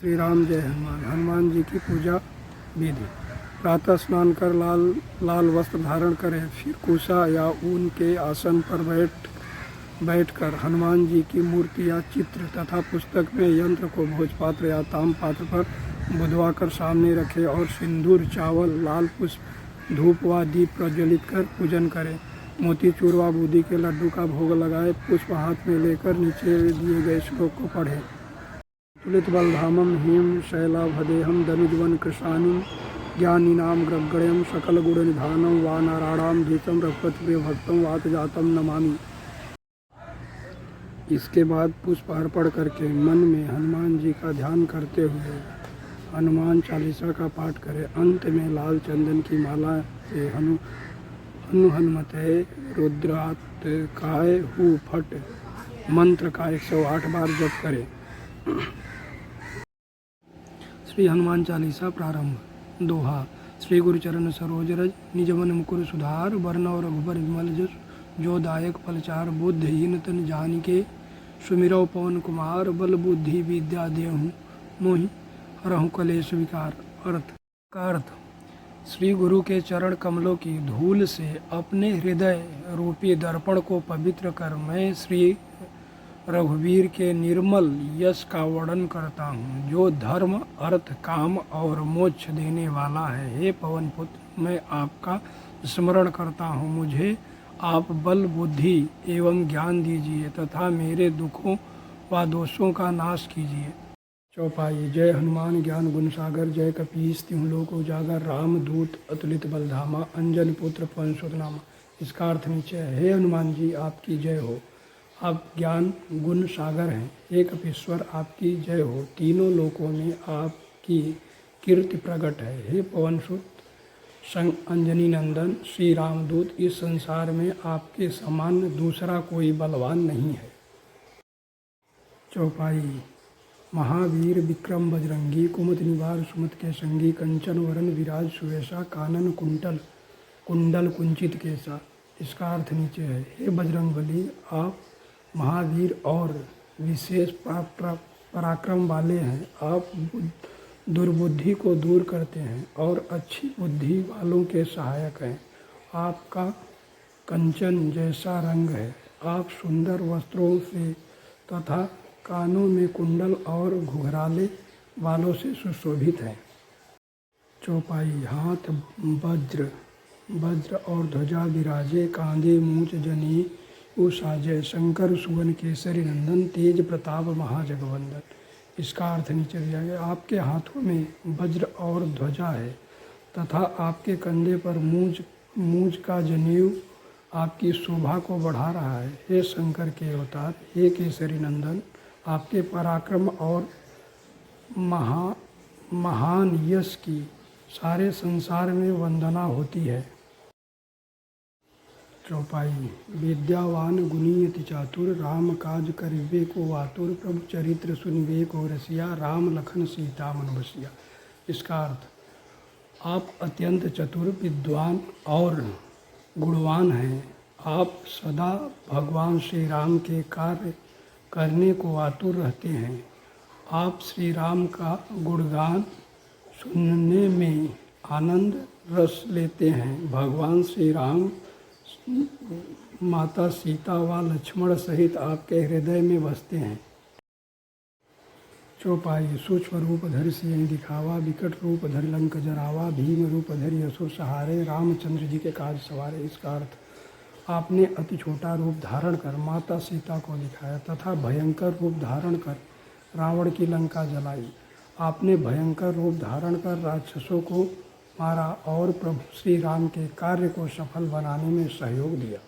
श्री राम जय हनुमान। हनुमान जी की पूजा विधि। प्रातः स्नान कर लाल वस्त्र धारण करें, फिर कुशा या ऊन के आसन पर बैठकर हनुमान जी की मूर्ति या चित्र तथा पुस्तक में यंत्र को भोजपात्र या ताम पात्र पर बुधवाकर सामने रखें और सिंदूर, चावल, लाल पुष्प, धूप व दीप प्रज्वलित कर पूजन करें। मोतीचूर व बूंदी के लड्डू का भोग लगाए, पुष्प हाथ में लेकर नीचे दिए गए श्लोक को पढ़ें। तुलित बलधामम हिम शैलाभदेहम धनुजवन कृशानुम ज्ञानीनाम ग्रगण्यम सकल गुण निधानम वा नाराणाम धीतम रघुपति प्रिय भक्तम वात जातम नमामि। इसके बाद पुष्प अर्पण करके मन में हनुमान जी का ध्यान करते हुए हनुमान चालीसा का पाठ करें। अंत में लाल चंदन की माला से हनुमते रुद्रात्काय हु फट मंत्र का 108 बार जप करें। श्री हनुमान चालीसा प्रारंभ। दोहा। श्री गुरुचरण सरोज रज निज मन मुकुर सुधार, वरनौ रघुबर विमल जस जो दायक फलचार। बुद्धिहीन तन जानिके सुमिरौ पवन कुमार, बल बुद्धि विद्या देहु मोहि हरहु कलेश विकार। अर्थ। श्री गुरु के चरण कमलों की धूल से अपने हृदय रूपी दर्पण को पवित्र कर मैं श्री रघुवीर के निर्मल यश का वर्णन करता हूँ, जो धर्म, अर्थ, काम और मोक्ष देने वाला है। हे पवन पुत्र, मैं आपका स्मरण करता हूँ। मुझे आप बल, बुद्धि एवं ज्ञान दीजिए तथा मेरे दुखों व दोषों का नाश कीजिए। चौपाई। जय हनुमान ज्ञान गुण सागर, जय कपीस तिहुँ लोक उजागर, राम दूत अतुलित बलधामा, अंजनी पुत्र पवन सुत नामा। इसका अर्थ नीचे है। हे हनुमान जी, आपकी जय हो। आप ज्ञान गुण सागर हैं। हे कपीश्वर, आपकी जय हो। तीनों लोकों में आपकी कीर्ति प्रकट है। हे पवन सुत संग अंजनी नंदन श्री रामदूत, इस संसार में आपके समान दूसरा कोई बलवान नहीं है। चौपाई। महावीर विक्रम बजरंगी, कुमति निवार सुमति के संगी, कंचन वरन विराज सुवेशा, कानन कुंडल कुंचित केसा। इसका अर्थ नीचे है। हे बजरंगबली, आप महावीर और विशेष पराक्रम वाले हैं। आप दुर्बुद्धि को दूर करते हैं और अच्छी बुद्धि वालों के सहायक हैं। आपका कंचन जैसा रंग है। आप सुंदर वस्त्रों से तथा कानों में कुंडल और घुघराले वालों से सुशोभित हैं। चौपाई। हाथ वज्र और ध्वजा विराजे, कांधे मूंछ जनेऊ साजय, शंकर सुवन केसरी नंदन, तेज प्रताप महाजगवंदन। इसका अर्थ नीचे दिया गया। आपके हाथों में वज्र और ध्वजा है तथा आपके कंधे पर मूंछ का जनेऊ आपकी शोभा को बढ़ा रहा है। हे शंकर के अवतार, हे केसरी नंदन, आपके पराक्रम और महान यश की सारे संसार में वंदना होती है। चौपाई। विद्यावान गुणी अति चातुर, राम काज करिबे को आतुर, प्रभु चरित्र सुनिबे को रसिया, राम लखन सीता मन बसिया। इसका अर्थ। आप अत्यंत चतुर, विद्वान और गुणवान हैं। आप सदा भगवान श्री राम के कार्य करने को आतुर रहते हैं। आप श्री राम का गुणगान सुनने में आनंद रस लेते हैं। भगवान श्री राम माता सीता व लक्ष्मण सहित आपके हृदय में बसते हैं। चौपाई। सूक्ष्म रूप धरि सियहि दिखावा, विकट रूप धरि लंक जरावा, भीम रूप धरि असुर सहारे, रामचंद्र जी के काज सवारे। इसका अर्थ। आपने अति छोटा रूप धारण कर माता सीता को दिखाया तथा भयंकर रूप धारण कर रावण की लंका जलाई। आपने भयंकर रूप धारण कर राक्षसों को मारा और प्रभु श्री राम के कार्य को सफल बनाने में सहयोग दिया।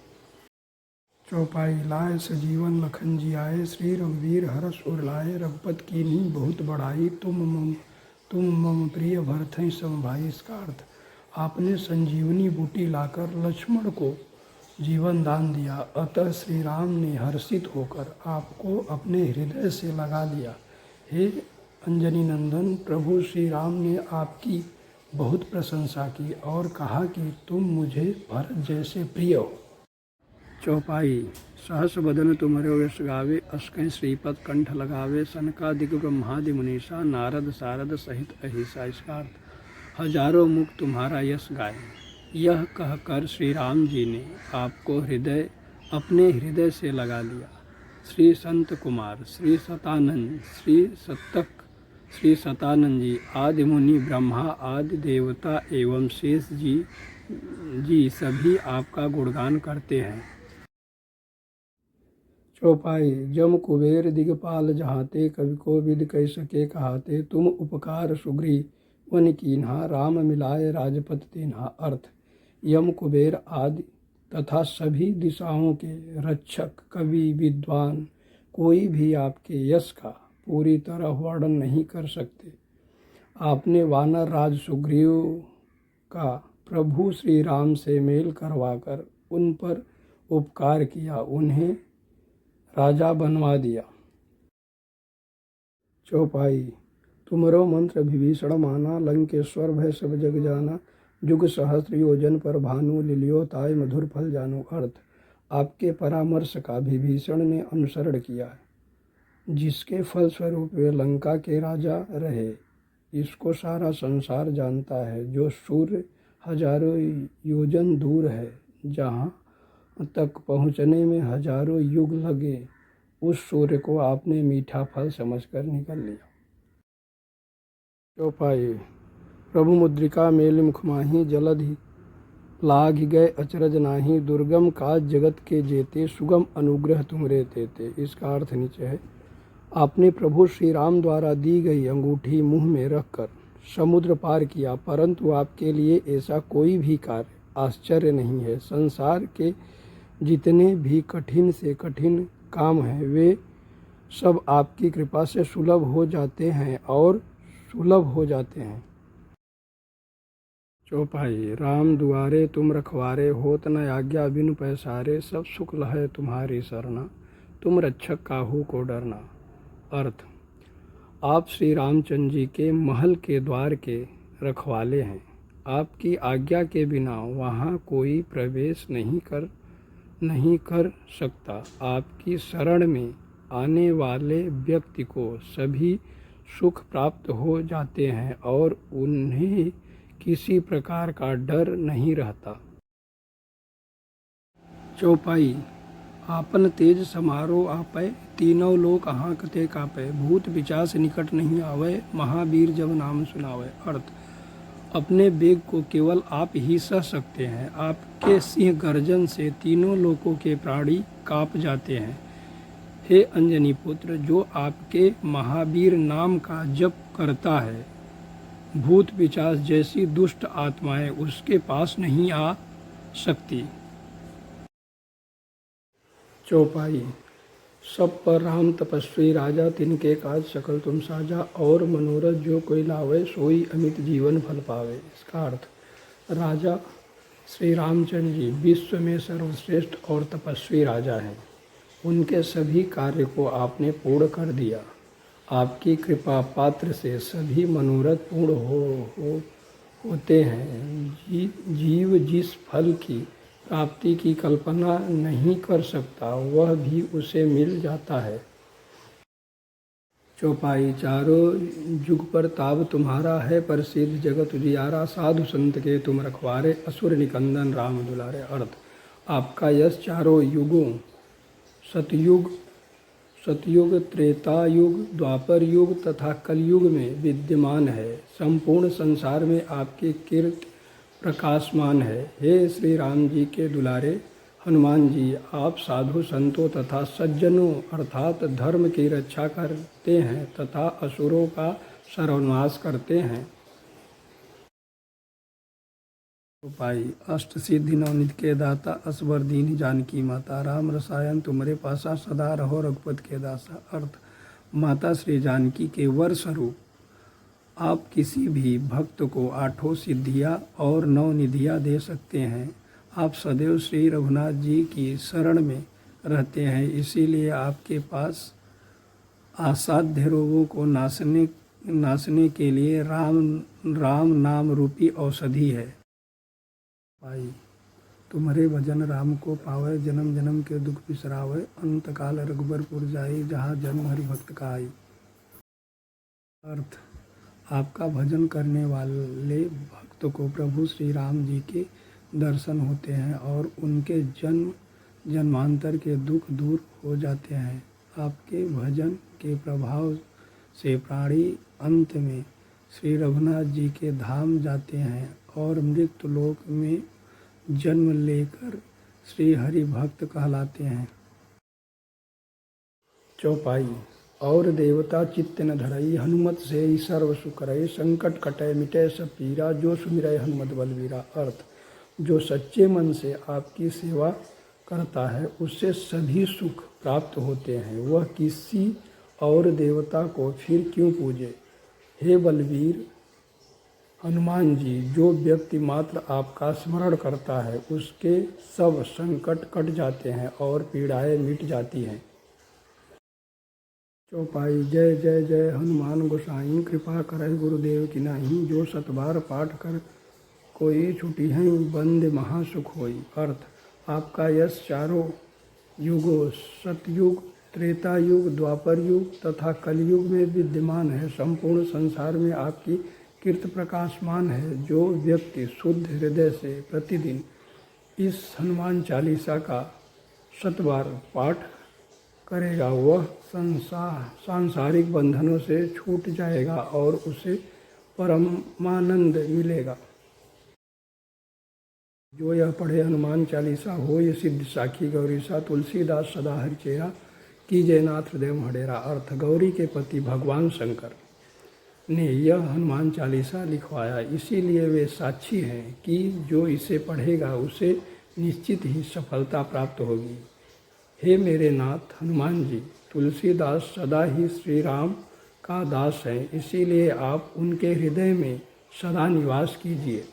चौपाई। लाए सजीवन लखन जी आए, श्री रघुवीर हरष उर लाए, रघुपति कीन्ही बहुत बड़ाई, तुम मम प्रिय भरतहि सम भाई। इसका अर्थ। आपने संजीवनी बूटी लाकर लक्ष्मण को जीवन दान दिया, अतः श्री राम ने हर्षित होकर आपको अपने हृदय से लगा लिया। हे अंजनी नंदन, प्रभु श्री राम ने आपकी बहुत प्रशंसा की और कहा कि तुम मुझे भरत जैसे प्रिय हो। चौपाई। सहस बदन तुमरो यश गावे, अस्कय श्रीपद कंठ लगावे, सनकादिक ब्रह्मादि मुनीषा, नारद सारद सहित अहिसा। इसका अर्थ हजारों मुख तुम्हारा यश गाए। यह कहकर श्री राम जी ने आपको अपने हृदय से लगा लिया। श्री संत कुमार, श्री सतानंद, श्री सतानंद जी, आदि मुनि ब्रह्मा आदि देवता एवं शेष जी सभी आपका गुणगान करते हैं। चौपाई। जम कुबेर दिगपाल जहाते, कवि को विद कह सके कहाते, तुम उपकार सुग्रीव वन कीन्हा, राम मिलाए राजपथ दीन्हा। अर्थ यम कुबेर आदि तथा सभी दिशाओं के रक्षक कवि विद्वान कोई भी आपके यश का पूरी तरह वर्णन नहीं कर सकते। आपने वानर राज सुग्रीव का प्रभु श्री राम से मेल करवाकर उन पर उपकार किया, उन्हें राजा बनवा दिया। चौपाई। तुमरो मंत्र विभीषण माना, लंकेश्वर भय सब जग जाना, जुग सहस्त्र योजन पर भानु, लिलियो ताय मधुर फल जानो। अर्थ आपके परामर्श का विभीषण ने अनुसरण किया है, जिसके फलस्वरूप वे लंका के राजा रहे। इसको सारा संसार जानता है। जो सूर्य हजारों योजन दूर है, जहाँ तक पहुँचने में हजारों युग लगे, उस सूर्य को आपने मीठा फल समझकर निकल लिया। चौपाई। प्रभु मुद्रिका मेल मुख माही, जलधि लाग गए अचरज नाही, दुर्गम काज जगत के जेते, सुगम अनुग्रह तुमरे तेते। इसका अर्थ नीचे है। आपने प्रभु श्री राम द्वारा दी गई अंगूठी मुंह में रखकर समुद्र पार किया, परंतु आपके लिए ऐसा कोई भी कार्य आश्चर्य नहीं है। संसार के जितने भी कठिन से कठिन काम हैं, वे सब आपकी कृपा से सुलभ हो जाते हैं और सुलभ हो जाते हैं। चौपाई। राम दुआरे तुम रखवारे, होत न आज्ञा बिनु पैसारे, सब सुख लहै तुम्हारी सरना, तुम रक्षक काहू को डरना। अर्थ आप श्री रामचंद्र जी के महल के द्वार के रखवाले हैं। आपकी आज्ञा के बिना वहाँ कोई प्रवेश नहीं कर सकता। आपकी शरण में आने वाले व्यक्ति को सभी सुख प्राप्त हो जाते हैं और उन्हें किसी प्रकार का डर नहीं रहता। चौपाई। आपन तेज समारो आपै, तीनों लोक हाँकते कापै, भूत पिशाच निकट नहीं आवै, महावीर जब नाम सुनावै। अर्थ अपने वेग को केवल आप ही सह सकते हैं। आपके सिंह गर्जन से तीनों लोकों के प्राणी काँप जाते हैं। हे अंजनी पुत्र, जो आपके महावीर नाम का जप करता है, भूत पिशाच जैसी दुष्ट आत्माएं उसके पास नहीं आ सकती। चौपाई। सब पर राम तपस्वी राजा, तिनके काज सकल तुम साजा, और मनोरथ जो कोई लावे, सोई अमित जीवन फल पावे। इसका अर्थ राजा श्री रामचंद्र जी विश्व में सर्वश्रेष्ठ और तपस्वी राजा हैं। उनके सभी कार्य को आपने पूर्ण कर दिया। आपकी कृपा पात्र से सभी मनोरथ पूर्ण होते हैं। जीव जिस फल की प्राप्ति की कल्पना नहीं कर सकता, वह भी उसे मिल जाता है। चौपाई। चारों जुग पर ताप तुम्हारा है, प्रसिद्ध जगत उजियारा, साधु संत के तुम रखवारे, असुर निकंदन राम दुलारे। अर्थ आपका यश चारों युगों सतयुग, त्रेता युग, द्वापर युग तथा कलयुग में विद्यमान है। संपूर्ण संसार में आपकी कीर्ति प्रकाशमान है। हे श्री राम जी के दुलारे हनुमान जी, आप साधु संतों तथा सज्जनों अर्थात धर्म की रक्षा करते हैं तथा असुरों का सर्वनाश करते हैं। उपाय। अष्ट सिद्धि नवनिध के दाता, असबर दीन जानकी माता, राम रसायन तुम्हारे पासा, सदा रहो रघुपति के दासा। अर्थ माता श्री जानकी के वर स्वरूप आप किसी भी भक्त को 8 सिद्धियाँ और 9 निधियाँ दे सकते हैं। आप सदैव श्री रघुनाथ जी की शरण में रहते हैं, इसीलिए आपके पास असाध्य रोगों को नाशने के लिए राम नाम रूपी औषधि है। तुम्हारे भजन राम को पावे, जन्म जन्म के दुख बिसरावे, अंत काल रघुबरपुर जाई, जहाँ जन्म हरि भक्त का आई। अर्थ, आपका भजन करने वाले भक्त को प्रभु श्री राम जी के दर्शन होते हैं और उनके जन्म जन्मांतर के दुख दूर हो जाते हैं। आपके भजन के प्रभाव से प्राणी अंत में श्री रघुनाथ जी के धाम जाते हैं और मृत्यु लोक में जन्म लेकर श्री हरि भक्त कहलाते हैं। चौपाई। और देवता चित्त न धरई, हनुमत से ही सर्व सुख रहे, संकट कटे मिटे सब पीरा, जो सुमिरै हनुमत बलवीरा। अर्थ, जो सच्चे मन से आपकी सेवा करता है उससे सभी सुख प्राप्त होते हैं, वह किसी और देवता को फिर क्यों पूजे। हे बलवीर हनुमान जी, जो व्यक्ति मात्र आपका स्मरण करता है उसके सब संकट कट जाते हैं और पीड़ाएं मिट जाती हैं। चौपाई। जय जय जय हनुमान गोसाई, कृपा करहि गुरुदेव की नाही, जो सतबार पाठ कर कोई छुटी है, बंद महासुख होई। अर्थ, आपका यश चारों युगों सतयुग, त्रेता युग, द्वापर युग तथा कलयुग में विद्यमान है। संपूर्ण संसार में आपकी कीर्ति प्रकाशमान है। जो व्यक्ति शुद्ध हृदय से प्रतिदिन इस हनुमान चालीसा का 100 बार पाठ करेगा वह सांसारिक बंधनों से छूट जाएगा और उसे परमानंद मिलेगा। जो यह पढ़े हनुमान चालीसा हो ये सिद्ध साखी गौरीसा, तुलसीदास सदा हरिचेरा, कीजय नाथ हृदय हडेरा। अर्थ, गौरी के पति भगवान शंकर ने यह हनुमान चालीसा लिखवाया, इसीलिए वे साक्षी हैं कि जो इसे पढ़ेगा उसे निश्चित ही सफलता प्राप्त होगी। हे मेरे नाथ हनुमान जी, तुलसीदास सदा ही श्री राम का दास है, इसीलिए आप उनके हृदय में सदा निवास कीजिए।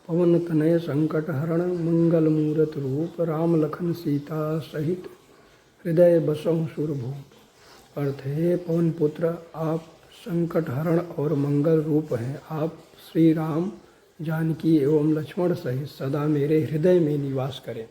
पवन तनय संकट हरण, मंगल मूरत रूप, राम लखन सीता सहित हृदय बसहु सुरभूप। अर्थ, हे पवन पुत्र, आप संकट हरण और मंगल रूप हैं। आप श्री राम, जानकी एवं लक्ष्मण सहित सदा मेरे हृदय में निवास करें।